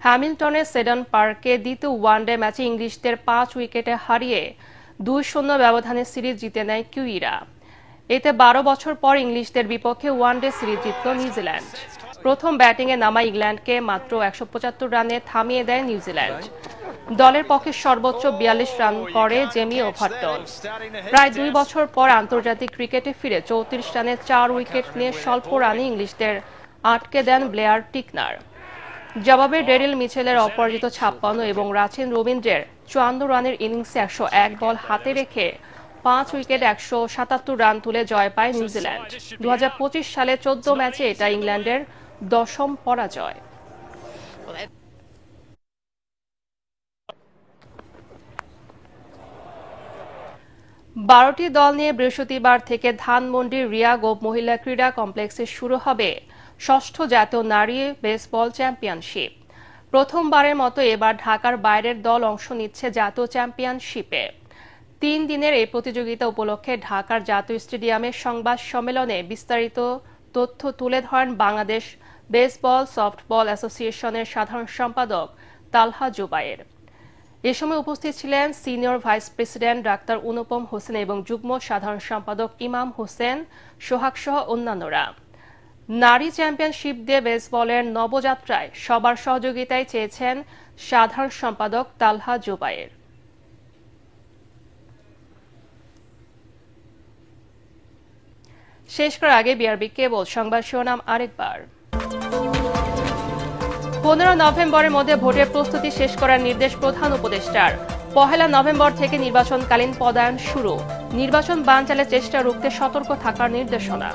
S1: হ্যামিল্টনের সেডন পার্কে দ্বিতীয় ওয়ানডে ম্যাচে ইংলিশদের ৫ উইকেটে হারিয়ে ২-০ ব্যবধানে সিরিজ জিতে নেয় কিউইরা। এতে ১২ বছর পর ইংলিশদের বিপক্ষে ওয়ানডে সিরিজ জিতল নিউজিল্যান্ড। প্রথম ব্যাটিংয়ে নামা ইংল্যান্ডকে মাত্র ১৭৫ রানে থামিয়ে দেয় নিউজিল্যান্ড। দলের পক্ষে সর্বোচ্চ ৪২ রান করে জেমি ওভারটন। প্রায় ২ বছর পর আন্তর্জাতিক ক্রিকেটে ফিরে ৩৪ রানে ৪ উইকেট নিয়ে স্বল্প রানে ইংলিশদের আটকে দেন ব্লেয়ার টিকনার। জবাবে ডেরিল মিচেলের অপরাজিত ৫৬ এবং রাচিন রবীন্দ্রের ৫৪ রানের ইনিংসে ১০১ বল হাতে রেখে ৫ উইকেট ১৭৭ রান তুলে জয় পায় নিউজিল্যান্ড। ২০২৫ সালে ১৪ ম্যাচে এটা ইংল্যান্ডের ১০ম পরাজয়। বারোটি দল নিয়ে বৃহস্পতিবার থেকে ধানমন্ডির রিয়া গোপ মহিলা ক্রীড়া কমপ্লেক্সে শুরু হবে ষষ্ঠ জাতীয় নারী বেসবল চ্যাম্পিয়নশিপ। প্রথমবারের মতো এবার ঢাকার বাইরের দল অংশ নিচ্ছে জাতীয় চ্যাম্পিয়নশিপে। ৩ দিনের এই প্রতিযোগিতা উপলক্ষে ঢাকার জাতীয় স্টেডিয়ামে সংবাদ সম্মেলনে বিস্তারিত তথ্য তুলে ধরেন বাংলাদেশ বেসবল সফটবল অ্যাসোসিয়েশনের সাধারণ সম্পাদক তালহা জুবায়ের। এ সময় উপস্থিত ছিলেন সিনিয়র ভাইস প্রেসিডেন্ট ডাক্তার অনুপম হোসেন এবং যুগ্ম সাধারণ সম্পাদক ইমাম হোসেন সোহাগ সহ অন্যান্যরা। নারী চ্যাম্পিয়নশিপ দিয়ে বেসবলের নবযাত্রায় সবার সহযোগিতায় চেয়েছেন সাধারণ সম্পাদক তালহা জুবায়ের। শেষ করার আগে বিআরবি কেবল সংবাদ শিরোনাম আরেকবার। 15 নভেম্বরের মধ্যে ভোটের প্রস্তুতি শেষ করার নির্দেশ প্রধান উপদেষ্টার। 1 নভেম্বর থেকে নির্বাচনকালীন পদায়ন শুরু। নির্বাচন বানচালের চেষ্টা রুখতে সতর্ক থাকার নির্দেশনা।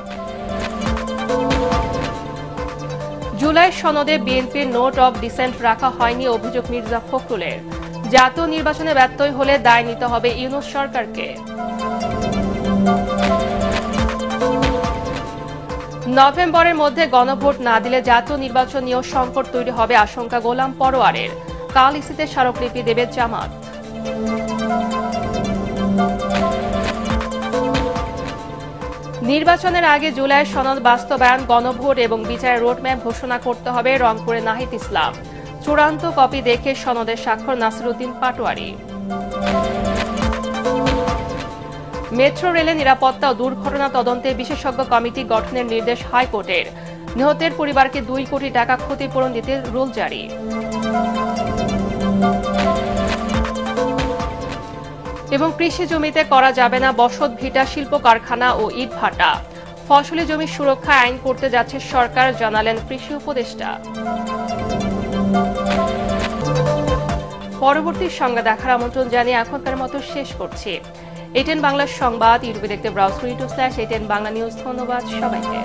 S1: জুলাই সনদে বিএনপির নোট অব ডিসেন্ট রাখা হয়নি অভিযোগ মির্জা ফখরুলের। জাতীয় নির্বাচনে ব্যত্যয় হলে দায় নিতে হবে ইউনূস সরকারকে। নভেম্বরের মধ্যে গণভোট না দিলে জাতীয় নির্বাচন নিয়েও সংকট তৈরি হবে আশঙ্কা গোলাম পরোয়ারের। কাল ইসিতে স্মারকলিপি দেবে জামাত। নির্বাচনের আগে জুলাই সনদ বাস্তবায়ন, গণভোট এবং বিচারের রোডম্যাপ ঘোষণা করতে হবে রংপুরে নাহিদ ইসলাম। চূড়ান্ত কপি দেখে সনদের স্বাক্ষর নাসিরউদ্দিন পাটোয়ারি। মেট্রো রেলের নিরাপত্তা ও দুর্ঘটনা তদন্তে বিশেষজ্ঞ কমিটি গঠনের নির্দেশ হাইকোর্টের। নিহতের পরিবারকে 2 কোটি টাকা ক্ষতিপূরণ দিতে রুল জারি। এবং কৃষি জমিতে করা যাবে না বসত ভিটা, শিল্প কারখানা ও ইট ভাটা। ফসলি জমি সুরক্ষা আইন করতে যাচ্ছে সরকার, জানালেন কৃষি উপদেষ্টা। পরবর্তী সংবাদ দেখার আমন্ত্রণ জানিয়ে এখনকার মতো শেষ করছি। ATN বাংলা সংবাদ ইউটিউবে দেখতে ব্রাউজ করি /ATN বাংলা নিউজ। ধন্যবাদ সবাইকে।